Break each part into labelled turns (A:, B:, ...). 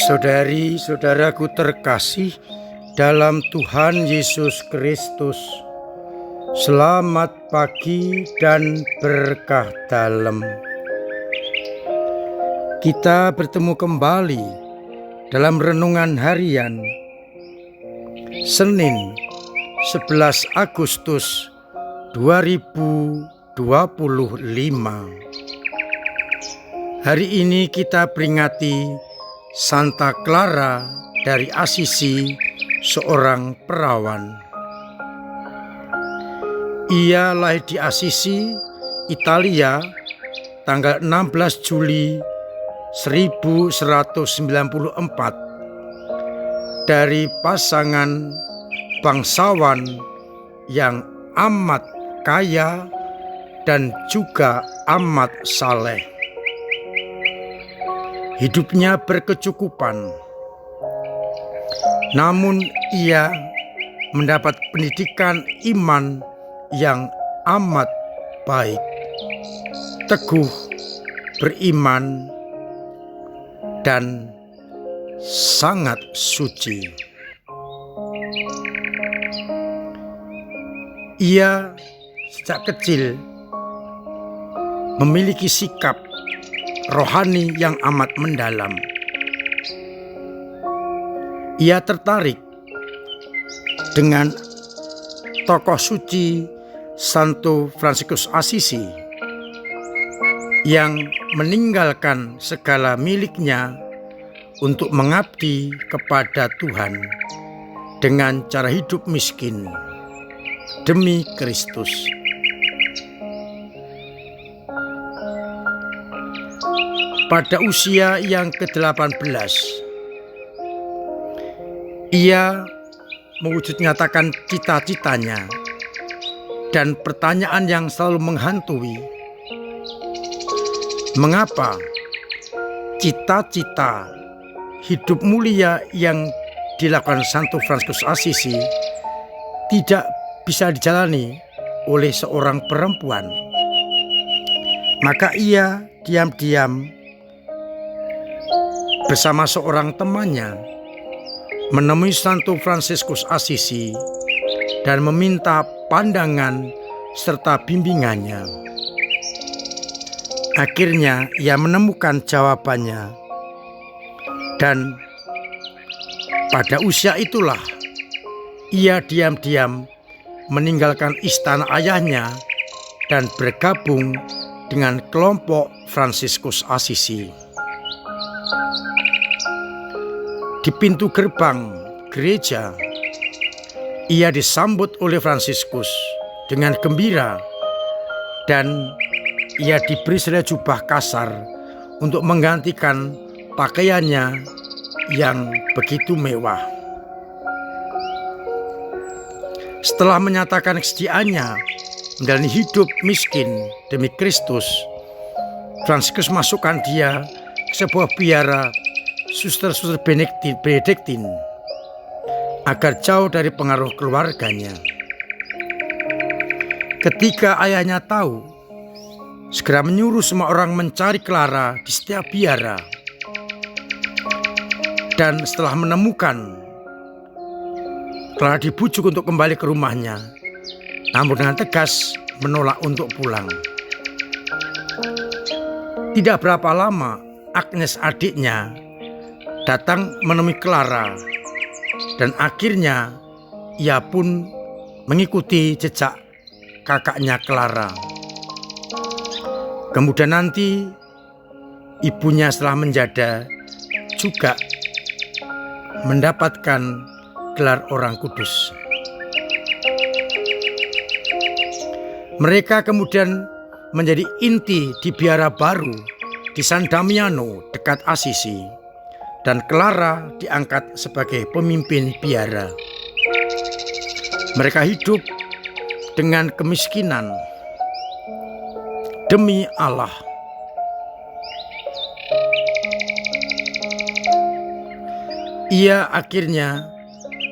A: Saudari-saudaraku terkasih dalam Tuhan Yesus Kristus, selamat pagi dan berkah dalam. Kita bertemu kembali dalam renungan harian Senin 11 Agustus 2025. Hari ini kita peringati Santa Clara dari Assisi, seorang perawan. Ia lahir di Assisi, Italia, tanggal 16 Juli 1194 dari pasangan bangsawan yang amat kaya dan juga amat saleh. Hidupnya berkecukupan, namun ia mendapat pendidikan iman yang amat baik, teguh beriman, dan sangat suci. Ia sejak kecil memiliki sikap rohani yang amat mendalam. Ia tertarik dengan tokoh suci Santo Fransiskus Assisi yang meninggalkan segala miliknya untuk mengabdi kepada Tuhan dengan cara hidup miskin demi Kristus. Pada usia yang ke-18, ia mewujud nyatakan cita-citanya, dan pertanyaan yang selalu menghantui, mengapa cita-cita hidup mulia yang dilakukan Santo Fransiskus Assisi tidak bisa dijalani oleh seorang perempuan. Maka ia diam-diam bersama seorang temannya menemui Santo Fransiskus Assisi dan meminta pandangan serta bimbingannya. Akhirnya ia menemukan jawabannya, dan pada usia itulah ia diam-diam meninggalkan istana ayahnya dan bergabung dengan kelompok Fransiskus Assisi. Di pintu gerbang gereja, ia disambut oleh Fransiskus dengan gembira, dan ia diberi selai jubah kasar untuk menggantikan pakaiannya yang begitu mewah. Setelah menyatakan kesediaannya menjalani hidup miskin demi Kristus, Fransiskus masukkan dia ke sebuah biara suster-suster Benediktin agar jauh dari pengaruh keluarganya. Ketika ayahnya tahu, segera menyuruh semua orang mencari Clara di setiap biara, dan setelah menemukan, Clara dibujuk untuk kembali ke rumahnya, namun dengan tegas menolak untuk pulang. Tidak berapa lama, Agnes, adiknya, datang menemui Clara, dan akhirnya ia pun mengikuti jejak kakaknya Clara. Kemudian nanti ibunya setelah menjada juga mendapatkan gelar orang kudus. Mereka kemudian menjadi inti di biara baru di San Damiano dekat Assisi, dan Clara diangkat sebagai pemimpin biara. Mereka hidup dengan kemiskinan demi Allah. Ia akhirnya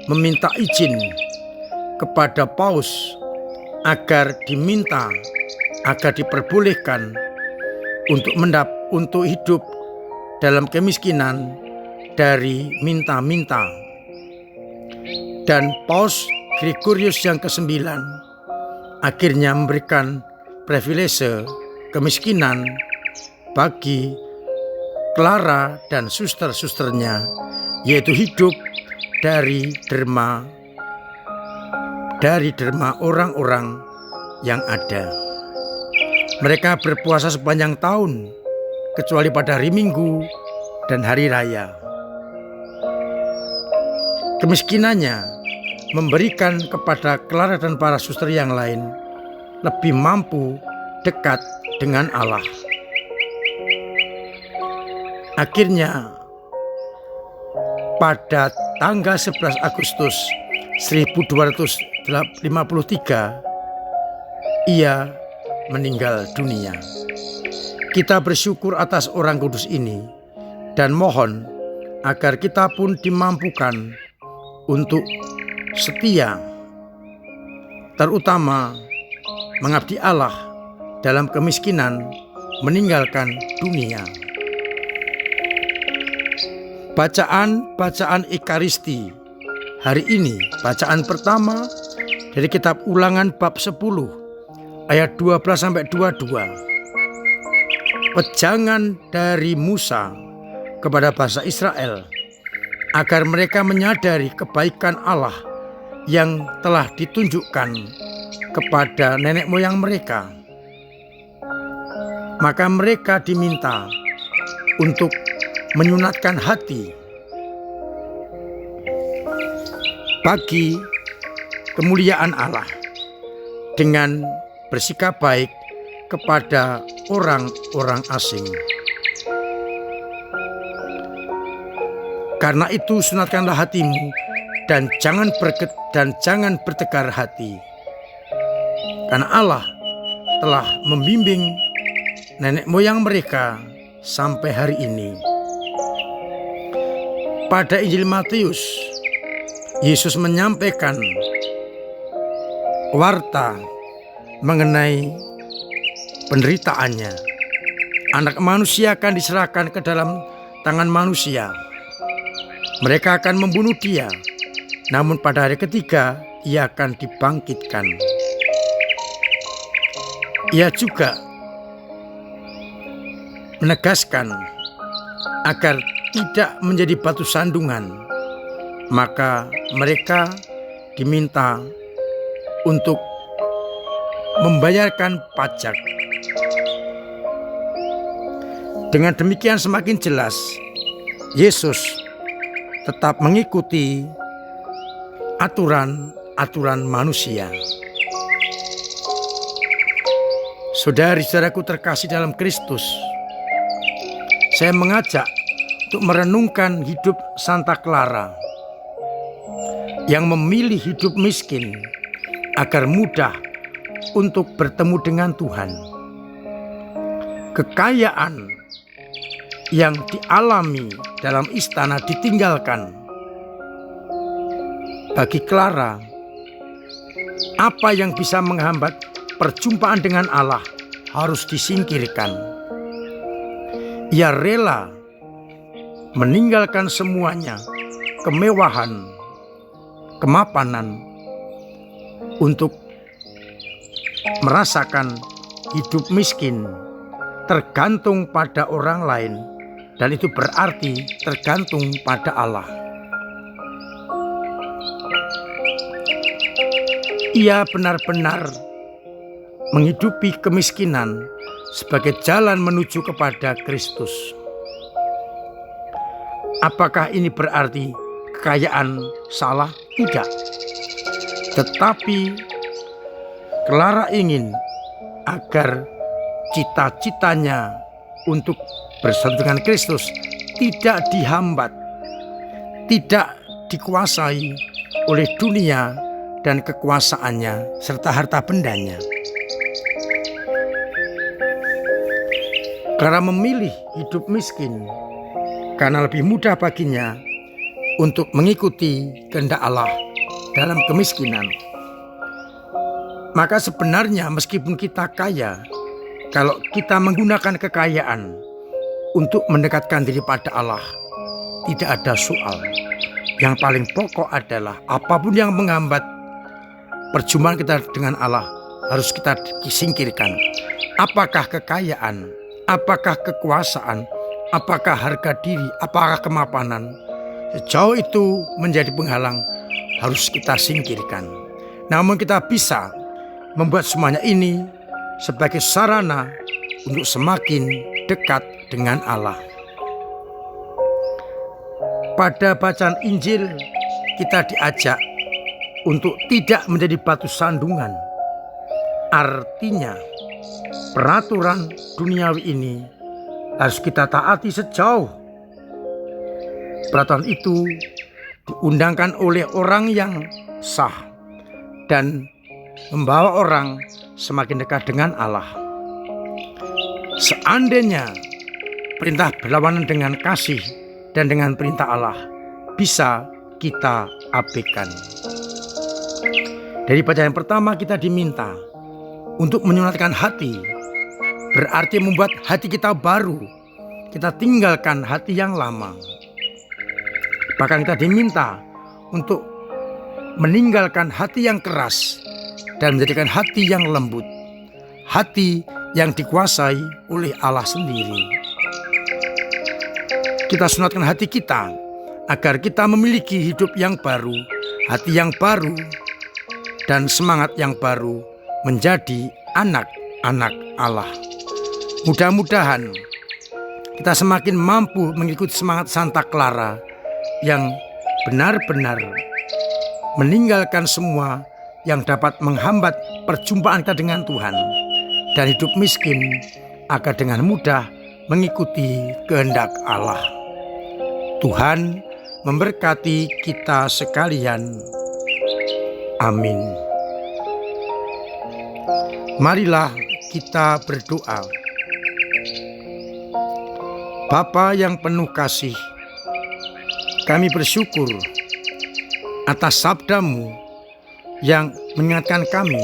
A: meminta izin kepada Paus agar diperbolehkan untuk hidup dalam kemiskinan dari minta-minta. Dan Paus Gregorius yang ke-9 akhirnya memberikan privilege kemiskinan bagi Clara dan suster-susternya, yaitu hidup dari derma orang-orang yang ada. Mereka berpuasa sepanjang tahun kecuali pada hari Minggu dan hari raya. Kemiskinannya memberikan kepada Clara dan para suster yang lain lebih mampu dekat dengan Allah. Akhirnya pada tanggal 11 Agustus 1253 ia meninggal dunia. Kita bersyukur atas orang kudus ini dan mohon agar kita pun dimampukan untuk setia, terutama mengabdi Allah dalam kemiskinan, meninggalkan dunia. Bacaan Ekaristi hari ini, bacaan pertama dari kitab Ulangan bab 10 ayat 12-22. Wejangan dari Musa kepada bangsa Israel agar mereka menyadari kebaikan Allah yang telah ditunjukkan kepada nenek moyang mereka. Maka mereka diminta untuk menyunatkan hati bagi kemuliaan Allah dengan bersikap baik kepada orang-orang asing. Karena itu sunatkanlah hatimu dan jangan bertegar hati. Karena Allah telah membimbing nenek moyang mereka sampai hari ini. Pada Injil Matius, Yesus menyampaikan warta mengenai penderitaannya. Anak manusia akan diserahkan ke dalam tangan manusia. Mereka akan membunuh dia, namun pada hari ketiga ia akan dibangkitkan. Ia juga menegaskan agar tidak menjadi batu sandungan, maka mereka diminta untuk membayarkan pajak. Dengan demikian semakin jelas Yesus tetap mengikuti aturan manusia. Saudari-saudaraku terkasih dalam Kristus, saya mengajak untuk merenungkan hidup Santa Clara yang memilih hidup miskin agar mudah untuk bertemu dengan Tuhan. Kekayaan yang dialami dalam istana ditinggalkan. Bagi Clara, apa yang bisa menghambat perjumpaan dengan Allah harus disingkirkan. Ia rela meninggalkan semuanya, kemewahan, kemapanan, untuk merasakan hidup miskin, tergantung pada orang lain, dan itu berarti tergantung pada Allah. Ia benar-benar menghidupi kemiskinan sebagai jalan menuju kepada Kristus. Apakah ini berarti kekayaan salah? Tidak. Tetapi Clara ingin agar cita-citanya untuk bersatu dengan Kristus tidak dihambat, tidak dikuasai oleh dunia dan kekuasaannya serta harta bendanya. Clara memilih hidup miskin karena lebih mudah baginya untuk mengikuti kehendak Allah dalam kemiskinan. Maka sebenarnya meskipun kita kaya, kalau kita menggunakan kekayaan untuk mendekatkan diri pada Allah, tidak ada soal. Yang paling pokok adalah apapun yang menghambat perjumpaan kita dengan Allah harus kita singkirkan. Apakah kekayaan, apakah kekuasaan, apakah harga diri, apakah kemapanan, sejauh itu menjadi penghalang harus kita singkirkan. Namun kita bisa membuat semuanya ini sebagai sarana untuk semakin dekat dengan Allah. Pada bacaan Injil kita diajak untuk tidak menjadi batu sandungan. Artinya peraturan duniawi ini harus kita taati sejauh peraturan itu diundangkan oleh orang yang sah dan membawa orang semakin dekat dengan Allah. Seandainya perintah berlawanan dengan kasih dan dengan perintah Allah bisa kita abaikan. Dari bacaan yang pertama kita diminta untuk menyunatkan hati, berarti membuat hati kita baru. Kita tinggalkan hati yang lama. Bahkan kita diminta untuk meninggalkan hati yang keras dan menjadikan hati yang lembut, hati yang dikuasai oleh Allah sendiri. Kita sunatkan hati kita agar kita memiliki hidup yang baru, hati yang baru, dan semangat yang baru menjadi anak-anak Allah. Mudah-mudahan kita semakin mampu mengikuti semangat Santa Clara yang benar-benar meninggalkan semua yang dapat menghambat perjumpaan kita dengan Tuhan dan hidup miskin agar dengan mudah mengikuti kehendak Allah. Tuhan memberkati kita sekalian. Amin. Marilah kita berdoa. Bapa yang penuh kasih, kami bersyukur atas sabda-Mu yang mengingatkan kami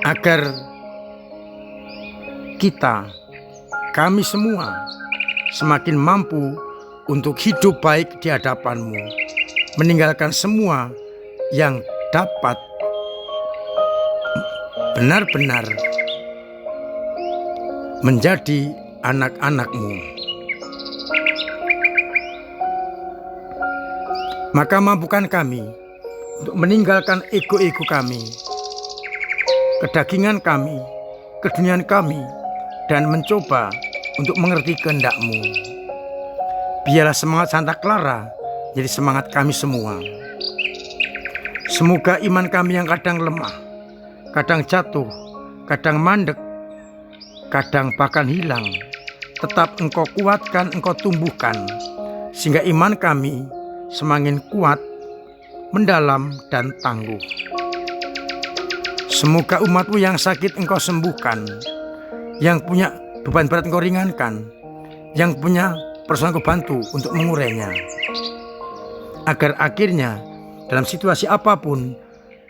A: agar kami semua semakin mampu untuk hidup baik di hadapan-Mu, meninggalkan semua yang dapat benar-benar menjadi anak-anak-Mu. Maka mampukan kami untuk meninggalkan ego-ego kami, kedagingan kami, keduniaan kami, dan mencoba untuk mengerti kehendak-Mu. Biarlah semangat Santa Clara jadi semangat kami semua. Semoga iman kami yang kadang lemah, kadang jatuh, kadang mandek, kadang bahkan hilang, tetap Engkau kuatkan, Engkau tumbuhkan, sehingga iman kami semakin kuat, mendalam, dan tangguh. Semoga umat-Mu yang sakit Engkau sembuhkan, yang punya beban berat Engkau ringankan, yang punya persoalan Engkau bantu untuk mengurainya, agar akhirnya dalam situasi apapun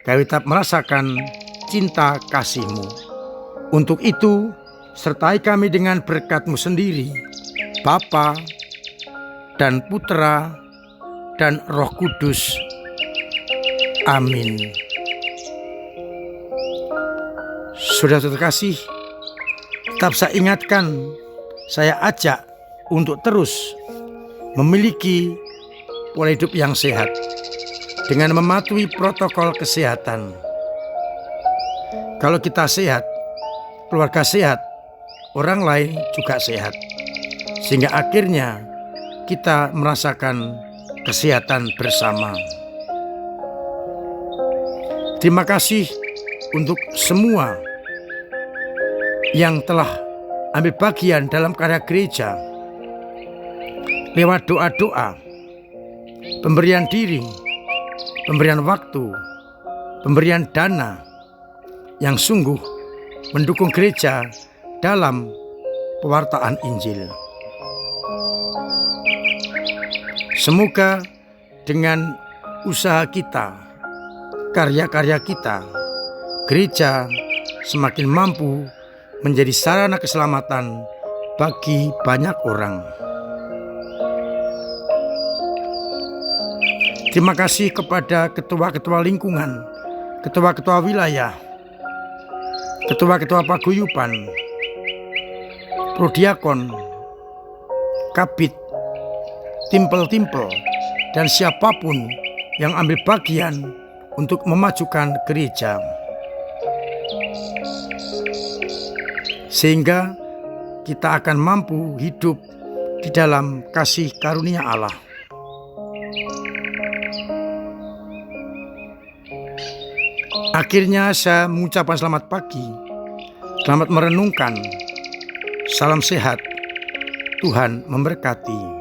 A: kami tetap merasakan cinta kasih-Mu. Untuk itu sertai kami dengan berkat-Mu sendiri, Bapa dan Putra dan Roh Kudus. Amin. Saudara terkasih, tetap saya ingatkan, saya ajak untuk terus memiliki pola hidup yang sehat dengan mematuhi protokol kesehatan. Kalau kita sehat, keluarga sehat, orang lain juga sehat, sehingga akhirnya kita merasakan kesehatan bersama. Terima kasih untuk semua yang telah ambil bagian dalam karya gereja lewat doa-doa, pemberian diri, pemberian waktu, pemberian dana yang sungguh mendukung gereja dalam pewartaan Injil. Semoga dengan usaha kita, karya-karya kita, gereja semakin mampu menjadi sarana keselamatan bagi banyak orang. Terima kasih kepada ketua-ketua lingkungan, ketua-ketua wilayah, ketua-ketua paguyuban, prodiakon, kabit, timpel-timpel, dan siapapun yang ambil bagian untuk memajukan gereja. Sehingga kita akan mampu hidup di dalam kasih karunia Allah. Akhirnya saya mengucapkan selamat pagi, selamat merenungkan, salam sehat, Tuhan memberkati.